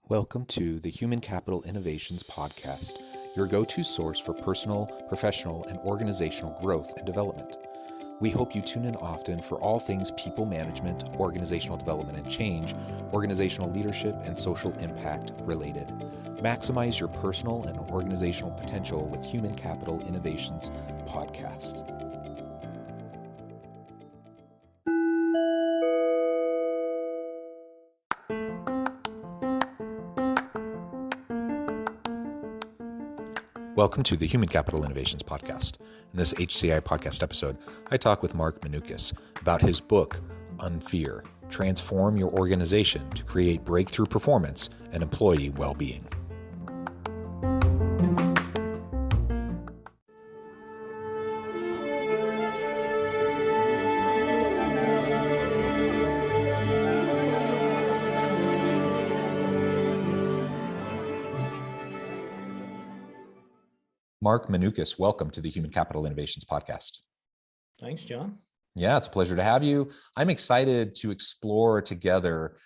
Welcome to the Human Capital Innovations Podcast, your go-to source for personal, professional, and organizational growth and development. We hope you tune in often for all things people management, organizational development and change, organizational leadership, and social impact related. Maximize your personal and organizational potential with Human Capital Innovations Podcast. Welcome to the Human Capital Innovations Podcast. In this HCI podcast episode, I talk with Mark Manukis about his book, Unfear: Transform Your Organization to Create Breakthrough Performance and Employee Well-Being. Mark Manukis, welcome to the Human Capital Innovations Podcast. Thanks, John. Yeah, it's a pleasure to have you. I'm excited to explore together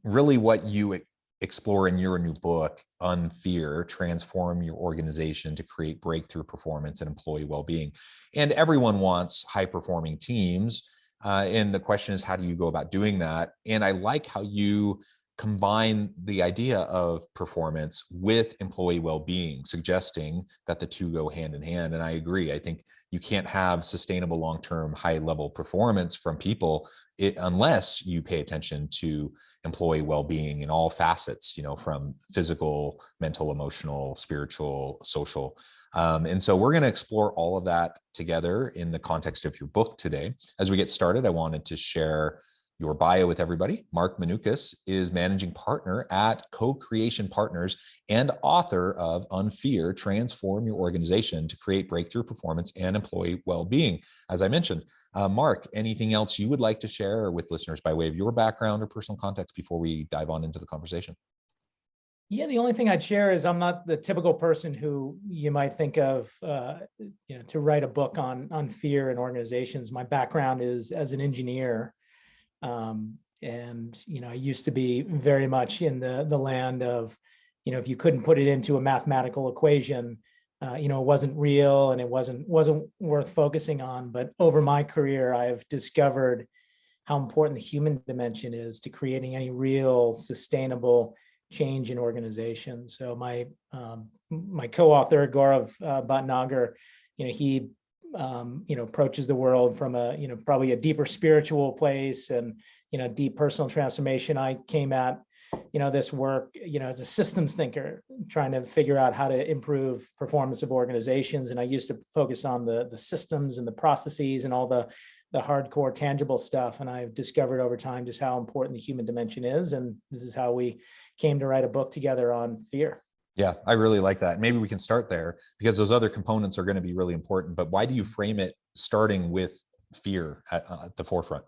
really what you explore in your new book, Unfear: Transform Your Organization to Create Breakthrough Performance and Employee Well-Being. And everyone wants high-performing teams. And the question is, how do you go about doing that? And I like how you combine the idea of performance with employee well-being, suggesting that the two go hand in hand. And I agree. I think you can't have sustainable long-term high-level performance from people unless you pay attention to employee well-being in all facets, from physical, mental, emotional, spiritual, social. And so we're going to explore all of that together in the context of your book today. As we get started, I wanted to share your bio with everybody. Mark Manukis is managing partner at Co-Creation Partners and author of Unfear: Transform Your Organization to Create Breakthrough Performance and Employee Well-Being. As I mentioned, Mark, anything else you would like to share with listeners by way of your background or personal context before we dive on into the conversation? Yeah, the only thing I'd share is I'm not the typical person who you might think of, to write a book on fear in organizations. My background is as an engineer. I used to be very much in the land of, if you couldn't put it into a mathematical equation, it wasn't real and it wasn't worth focusing on. But over my career, I've discovered how important the human dimension is to creating any real sustainable change in organizations. So my co-author, Gaurav Bhatnagar, he approaches the world from probably a deeper spiritual place and, deep personal transformation. I came at, this work, as a systems thinker, trying to figure out how to improve performance of organizations. And I used to focus on the systems and the processes and all the hardcore tangible stuff. And I've discovered over time just how important the human dimension is. And this is how we came to write a book together on fear. Yeah, I really like that. Maybe we can start there because those other components are going to be really important. But why do you frame it starting with fear at the forefront?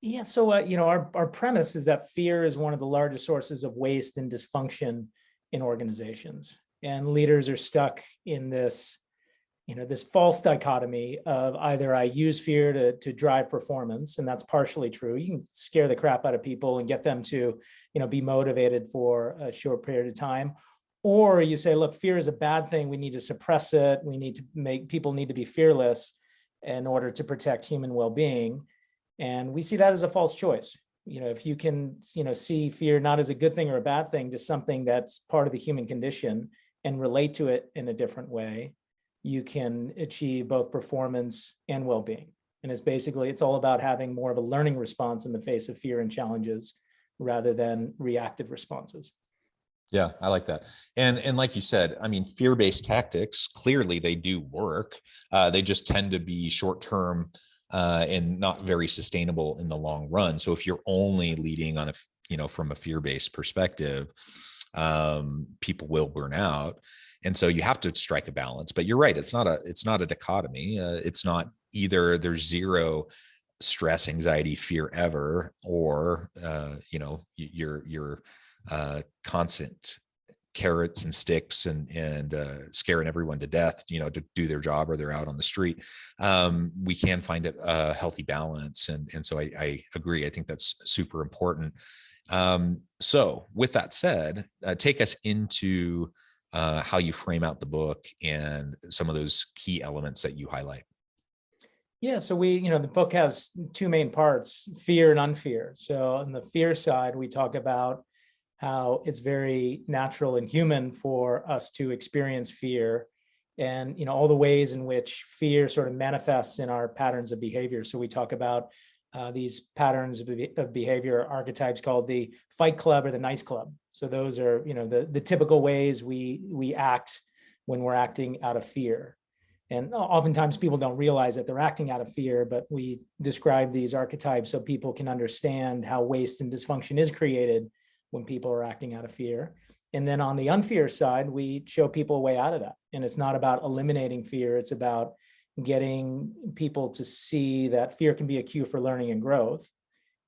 Yeah, so our premise is that fear is one of the largest sources of waste and dysfunction in organizations, and leaders are stuck in this false dichotomy of either I use fear to drive performance, and that's partially true. You can scare the crap out of people and get them to be motivated for a short period of time. Or you say, look, fear is a bad thing. We need to suppress it. People need to be fearless in order to protect human well-being. And we see that as a false choice. If you can, see fear not as a good thing or a bad thing, just something that's part of the human condition and relate to it in a different way, you can achieve both performance and well-being. And it's all about having more of a learning response in the face of fear and challenges rather than reactive responses. Yeah, I like that. And like you said, fear-based tactics, clearly they do work. They just tend to be short-term and not very sustainable in the long run. So if you're only leading on from a fear-based perspective, people will burn out. And so you have to strike a balance. But you're right, it's not a dichotomy. It's not either there's zero stress, anxiety, fear ever, or you're constant carrots and sticks and scaring everyone to death, to do their job, or they're out on the street. We can find a healthy balance. And so I agree. I think that's super important. So with that said, take us into how you frame out the book and some of those key elements that you highlight. Yeah, so the book has two main parts, fear and unfear. So on the fear side, we talk about how it's very natural and human for us to experience fear, and all the ways in which fear sort of manifests in our patterns of behavior. So we talk about these patterns of behavior archetypes called the fight club or the nice club. So those are the typical ways we act when we're acting out of fear. And oftentimes people don't realize that they're acting out of fear, but we describe these archetypes so people can understand how waste and dysfunction is created when people are acting out of fear. And then on the unfear side, we show people a way out of that. And it's not about eliminating fear. It's about getting people to see that fear can be a cue for learning and growth.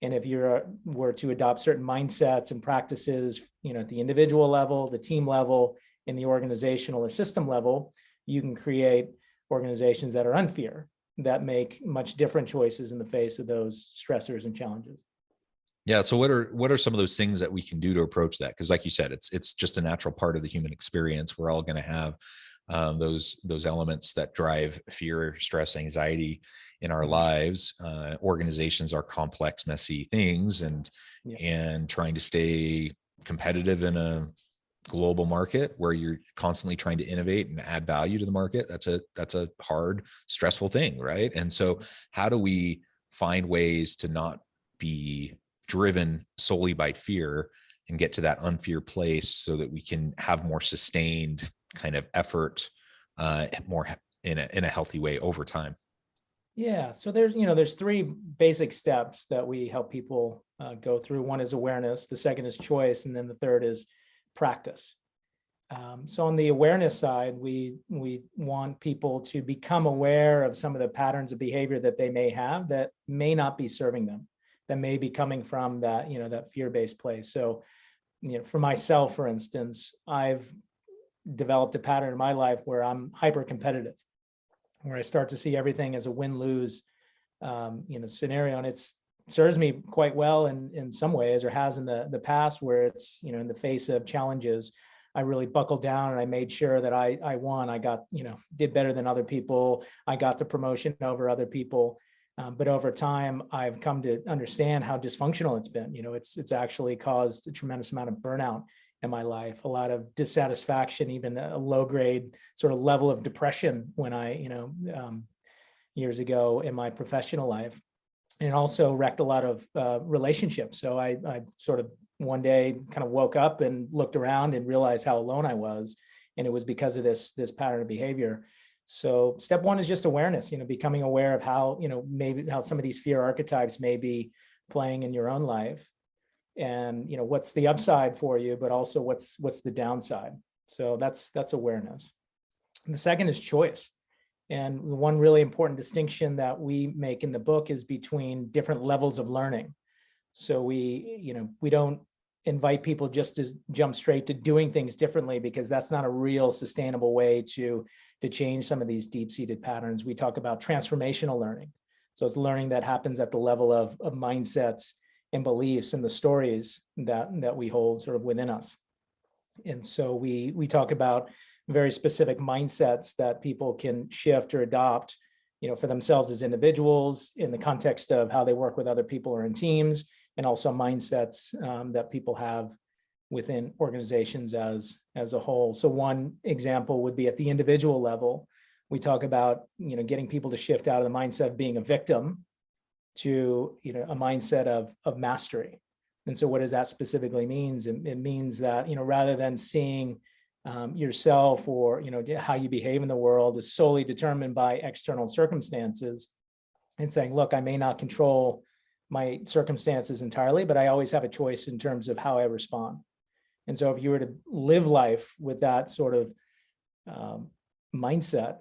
And if you were to adopt certain mindsets and practices, at the individual level, the team level, in the organizational or system level, you can create organizations that are unfear, that make much different choices in the face of those stressors and challenges. Yeah. So what are some of those things that we can do to approach that? Because like you said, it's just a natural part of the human experience. We're all going to have those elements that drive fear, stress, anxiety in our lives. Organizations are complex, messy things, and trying to stay competitive in a global market where you're constantly trying to innovate and add value to the market. That's a hard, stressful thing, right? And so how do we find ways to not be driven solely by fear and get to that unfear place so that we can have more sustained kind of effort, more in a healthy way over time? Yeah, so there's three basic steps that we help people go through. One is awareness, the second is choice, and then the third is practice. So on the awareness side, we want people to become aware of some of the patterns of behavior that they may have that may not be serving them, that may be coming from that that fear-based place. So for myself, for instance, I've developed a pattern in my life where I'm hyper competitive, where I start to see everything as a win-lose scenario, and it serves me quite well in some ways, or has in the past, where it's in the face of challenges, I really buckled down and I made sure that I won. I got did better than other people. I got the promotion over other people. But over time, I've come to understand how dysfunctional it's been. It's actually caused a tremendous amount of burnout in my life, a lot of dissatisfaction, even a low grade sort of level of depression when I, years ago in my professional life, and also wrecked a lot of relationships. So I sort of one day kind of woke up and looked around and realized how alone I was. And it was because of this pattern of behavior. So step one is just awareness, becoming aware of how, maybe how some of these fear archetypes may be playing in your own life. And what's the upside for you, but also what's the downside. So that's awareness. And the second is choice. And one really important distinction that we make in the book is between different levels of learning. So we don't invite people just to jump straight to doing things differently, because that's not a real sustainable way to change some of these deep-seated patterns. We talk about transformational learning. So it's learning that happens at the level of mindsets and beliefs and the stories that we hold sort of within us. And so we talk about very specific mindsets that people can shift or adopt, for themselves as individuals in the context of how they work with other people or in teams, and also mindsets that people have within organizations as a whole. So one example would be at the individual level. We talk about, getting people to shift out of the mindset of being a victim to, a mindset of mastery. And so what does that specifically means? It means that, rather than seeing yourself or, how you behave in the world is solely determined by external circumstances, and saying, look, I may not control my circumstances entirely, but I always have a choice in terms of how I respond. And so if you were to live life with that sort of mindset,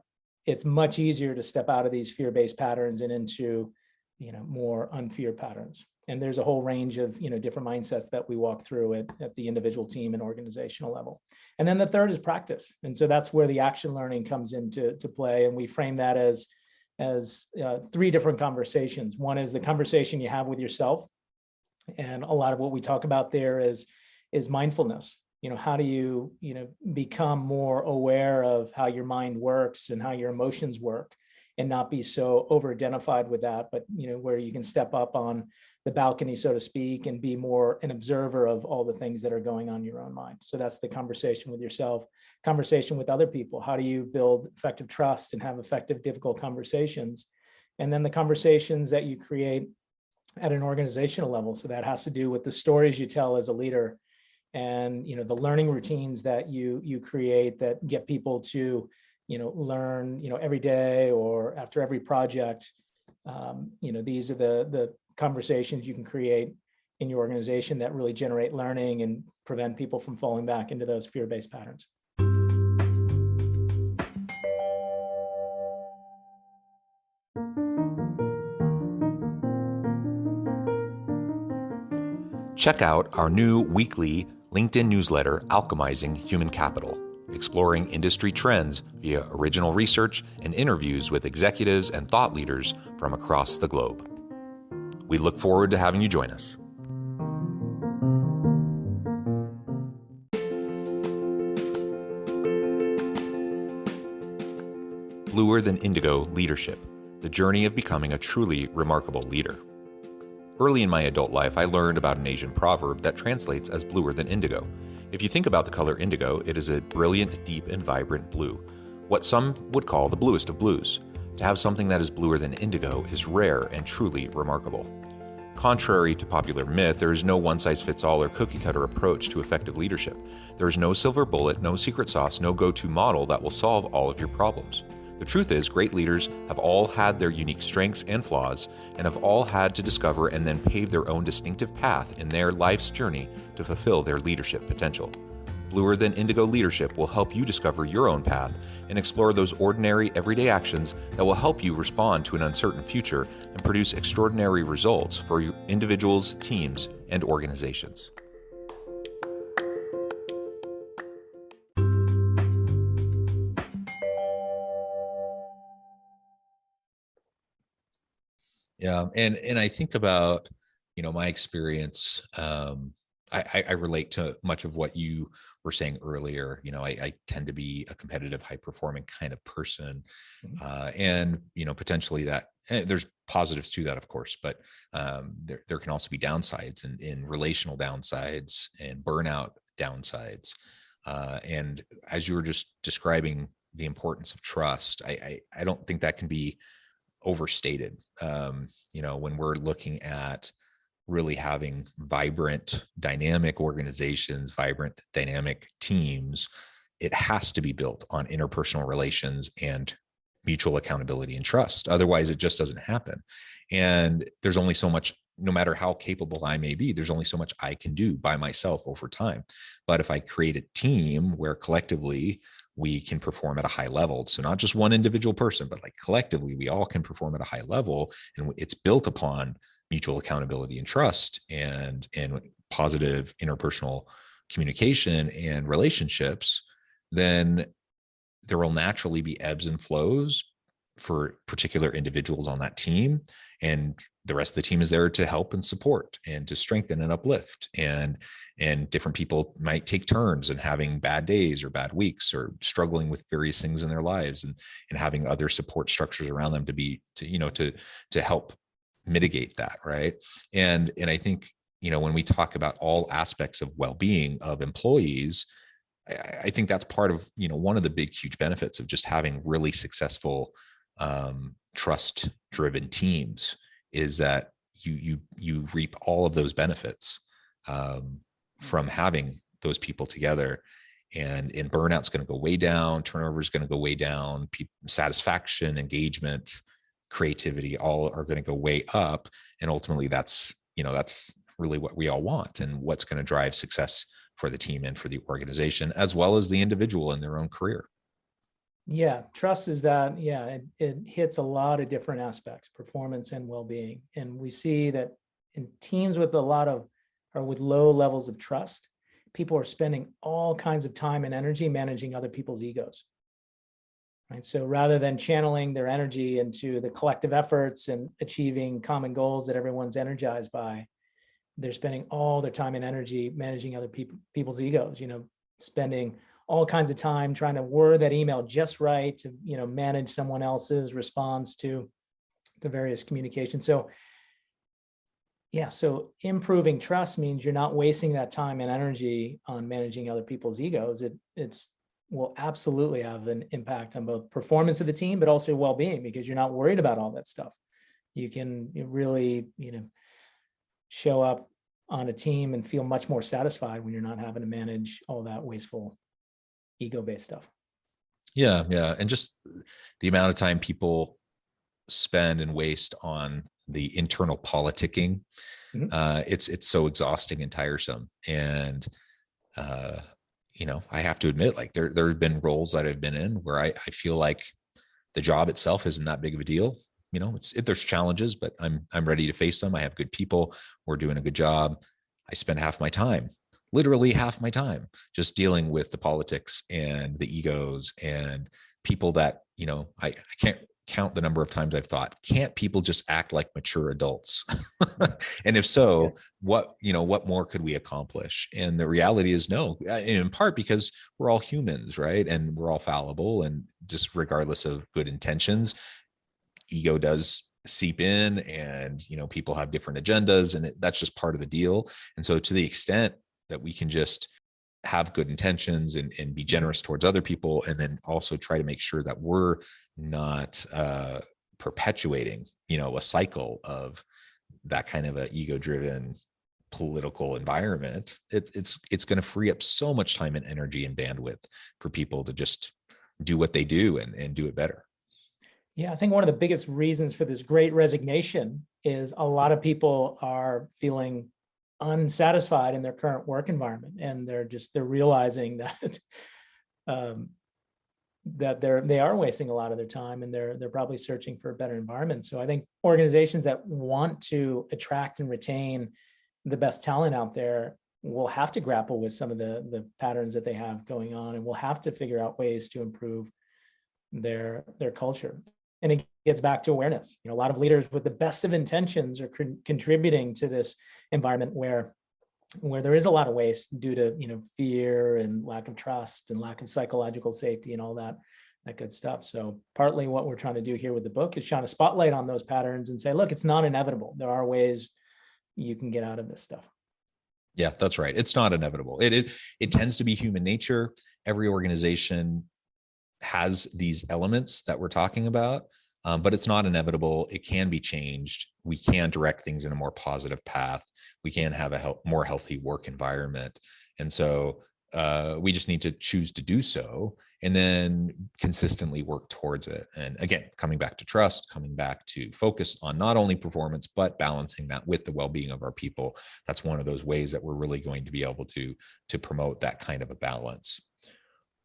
it's much easier to step out of these fear-based patterns and into, more unfear patterns. And there's a whole range of, different mindsets that we walk through at the individual, team, and organizational level. And then the third is practice. And so that's where the action learning comes into play. And we frame that as three different conversations. One is the conversation you have with yourself And a lot of what we talk about there is mindfulness. How do you, become more aware of how your mind works and how your emotions work, and not be so over identified with that, but, where you can step up on the balcony, so to speak, and be more an observer of all the things that are going on in your own mind. So that's the conversation with yourself, conversation with other people. How do you build effective trust and have effective, difficult conversations? And then the conversations that you create at an organizational level. So that has to do with the stories you tell as a leader, and the learning routines that you create that get people to learn every day or after every project. These are the conversations you can create in your organization that really generate learning and prevent people from falling back into those fear-based patterns. Check out our new weekly LinkedIn newsletter, Alchemizing Human Capital, exploring industry trends via original research and interviews with executives and thought leaders from across the globe. We look forward to having you join us. Bluer Than Indigo Leadership, the journey of becoming a truly remarkable leader. Early in my adult life, I learned about an Asian proverb that translates as bluer than indigo. If you think about the color indigo, it is a brilliant, deep, and vibrant blue, what some would call the bluest of blues. To have something that is bluer than indigo is rare and truly remarkable. Contrary to popular myth, there is no one-size-fits-all or cookie-cutter approach to effective leadership. There is no silver bullet, no secret sauce, no go-to model that will solve all of your problems. The truth is, great leaders have all had their unique strengths and flaws, and have all had to discover and then pave their own distinctive path in their life's journey to fulfill their leadership potential. Bluer Than Indigo Leadership will help you discover your own path and explore those ordinary, everyday actions that will help you respond to an uncertain future and produce extraordinary results for your individuals, teams, and organizations. Yeah, and I think about my experience. I relate to much of what you were saying earlier. I tend to be a competitive, high performing kind of person, and potentially that there's positives to that, of course, but there can also be downsides, and in relational downsides and burnout downsides. And as you were just describing the importance of trust, I don't think that can be overstated. When we're looking at really having vibrant, dynamic organizations, vibrant, dynamic teams, it has to be built on interpersonal relations and mutual accountability and trust. Otherwise, it just doesn't happen. And there's only so much, no matter how capable I may be, there's only so much I can do by myself over time. But if I create a team where collectively we can perform at a high level, so not just one individual person, but like collectively, we all can perform at a high level, and it's built upon mutual accountability and trust and positive interpersonal communication and relationships, then there will naturally be ebbs and flows for particular individuals on that team. And the rest of the team is there to help and support and to strengthen and uplift. And different people might take turns and having bad days or bad weeks or struggling with various things in their lives, and having other support structures around them to help mitigate that. Right. And I think, when we talk about all aspects of well-being of employees, I think that's part of, one of the big, huge benefits of just having really successful, trust-driven teams is that you reap all of those benefits from having those people together. And burnout's going to go way down, turnover is going to go way down, satisfaction, engagement, creativity, all are going to go way up. And ultimately, that's really what we all want, and what's going to drive success for the team and for the organization, as well as the individual in their own career. Yeah, trust is that, it hits a lot of different aspects, performance and well-being. And we see that in teams with with low levels of trust, people are spending all kinds of time and energy managing other people's egos. Right. So rather than channeling their energy into the collective efforts and achieving common goals that everyone's energized by, they're spending all their time and energy managing other people's egos, spending all kinds of time trying to word that email just right to, manage someone else's response to various communications. So yeah, so improving trust means you're not wasting that time and energy on managing other people's egos. It's will absolutely have an impact on both performance of the team, but also well-being, because you're not worried about all that stuff. You can really, show up on a team and feel much more satisfied when you're not having to manage all that wasteful ego-based stuff. Yeah, yeah. And just the amount of time people spend and waste on the internal politicking, it's so exhausting and tiresome. And I have to admit, like there have been roles that I've been in where I feel like the job itself isn't that big of a deal. There's challenges, but I'm ready to face them. I have good people. We're doing a good job. I spend literally half my time, just dealing with the politics and the egos and people that, I can't count the number of times I've thought, can't people just act like mature adults? And if so, what more could we accomplish? And the reality is no, in part because we're all humans, right? And we're all fallible, and just regardless of good intentions, ego does seep in, and people have different agendas, and that's just part of the deal. And so to the extent that we can just have good intentions and be generous towards other people, and then also try to make sure that we're not perpetuating a cycle of that kind of a ego-driven political environment, it's going to free up so much time and energy and bandwidth for people to just do what they do and do it better. Yeah, I think one of the biggest reasons for this great resignation is a lot of people are feeling unsatisfied in their current work environment, and they're realizing that they are wasting a lot of their time, and they're probably searching for a better environment. So I think organizations that want to attract and retain the best talent out there will have to grapple with some of the patterns that they have going on, and will have to figure out ways to improve their culture. And it gets back to awareness. A lot of leaders with the best of intentions are contributing to this environment where there is a lot of waste due to fear and lack of trust and lack of psychological safety and all that good stuff. So partly what we're trying to do here with the book is shine a spotlight on those patterns and say, look, it's not inevitable. There are ways you can get out of this stuff. Yeah, that's right. It's not inevitable. It tends to be human nature. Every organization has these elements that we're talking about, but it's not inevitable. It can be changed. We can direct things in a more positive path. We can have a more healthy work environment. And so we just need to choose to do so, and then consistently work towards it. And again, coming back to trust, coming back to focus on not only performance, but balancing that with the well-being of our people. That's one of those ways that we're really going to be able to promote that kind of a balance.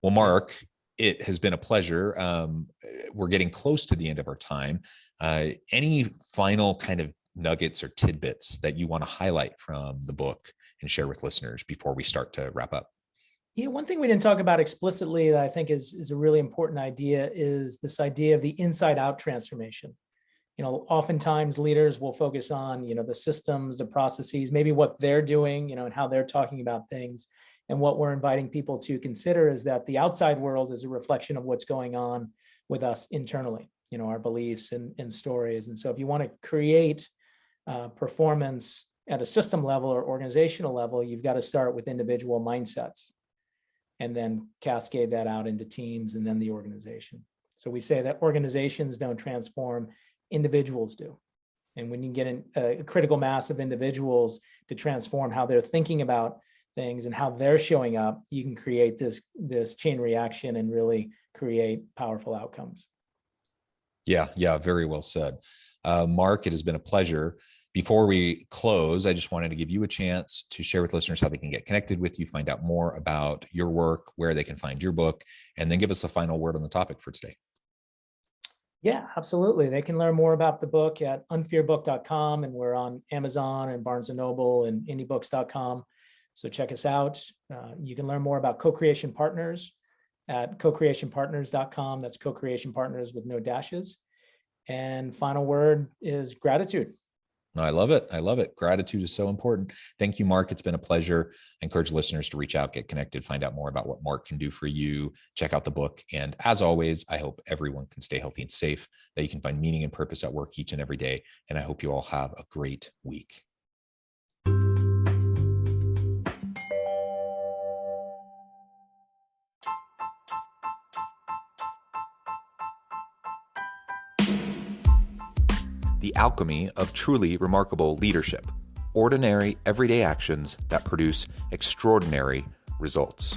Well, Mark, it has been a pleasure. We're getting close to the end of our time. Any final kind of nuggets or tidbits that you want to highlight from the book and share with listeners before we start to wrap up? Yeah, one thing we didn't talk about explicitly that I think is a really important idea is this idea of the inside-out transformation. Oftentimes leaders will focus on, the systems, the processes, maybe what they're doing, and how they're talking about things. And what we're inviting people to consider is that the outside world is a reflection of what's going on with us internally, our beliefs and stories. And so if you want to create performance at a system level or organizational level, you've got to start with individual mindsets and then cascade that out into teams and then the organization. So we say that organizations don't transform, individuals do. And when you get a critical mass of individuals to transform how they're thinking about things and how they're showing up, you can create this chain reaction and really create powerful outcomes. Yeah, very well said. Mark, it has been a pleasure. Before we close, I just wanted to give you a chance to share with listeners how they can get connected with you, find out more about your work, where they can find your book, and then give us a final word on the topic for today. Yeah, absolutely. They can learn more about the book at unfearbook.com, and we're on Amazon and Barnes & Noble and indiebooks.com. So check us out. You can learn more about Co-Creation Partners at cocreationpartners.com. That's Co-Creation Partners with no dashes. And final word is gratitude. No, I love it. I love it. Gratitude is so important. Thank you, Mark. It's been a pleasure. I encourage listeners to reach out, get connected, find out more about what Mark can do for you. Check out the book. And as always, I hope everyone can stay healthy and safe, that you can find meaning and purpose at work each and every day. And I hope you all have a great week. The alchemy of truly remarkable leadership. Ordinary, everyday actions that produce extraordinary results.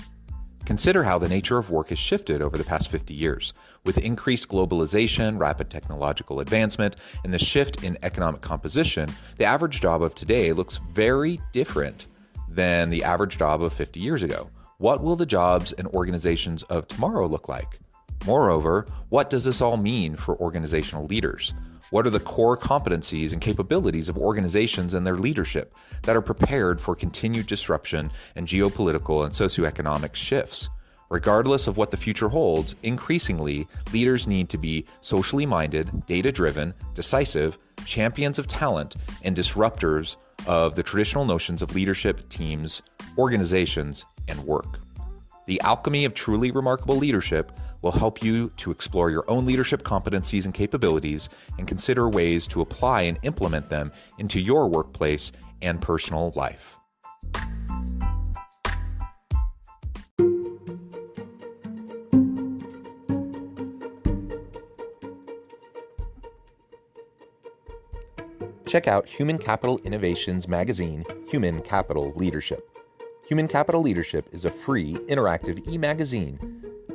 Consider how the nature of work has shifted over the past 50 years. With increased globalization, rapid technological advancement, and the shift in economic composition, the average job of today looks very different than the average job of 50 years ago. What will the jobs and organizations of tomorrow look like? Moreover, what does this all mean for organizational leaders? What are the core competencies and capabilities of organizations and their leadership that are prepared for continued disruption and geopolitical and socioeconomic shifts? Regardless of what the future holds, increasingly, leaders need to be socially minded, data-driven, decisive, champions of talent, and disruptors of the traditional notions of leadership, teams, organizations, and work. The alchemy of truly remarkable leadership will help you to explore your own leadership competencies and capabilities and consider ways to apply and implement them into your workplace and personal life. Check out Human Capital Innovations magazine, Human Capital Leadership. Human Capital Leadership is a free, interactive e-magazine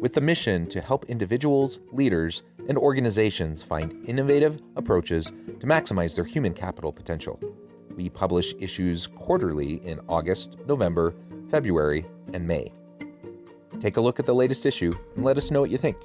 with the mission to help individuals, leaders, and organizations find innovative approaches to maximize their human capital potential. We publish issues quarterly in August, November, February, and May. Take a look at the latest issue and let us know what you think.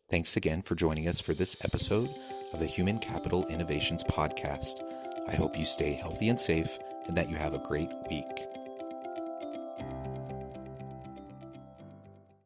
Thanks again for joining us for this episode of the Human Capital Innovations Podcast. I hope you stay healthy and safe and that you have a great week.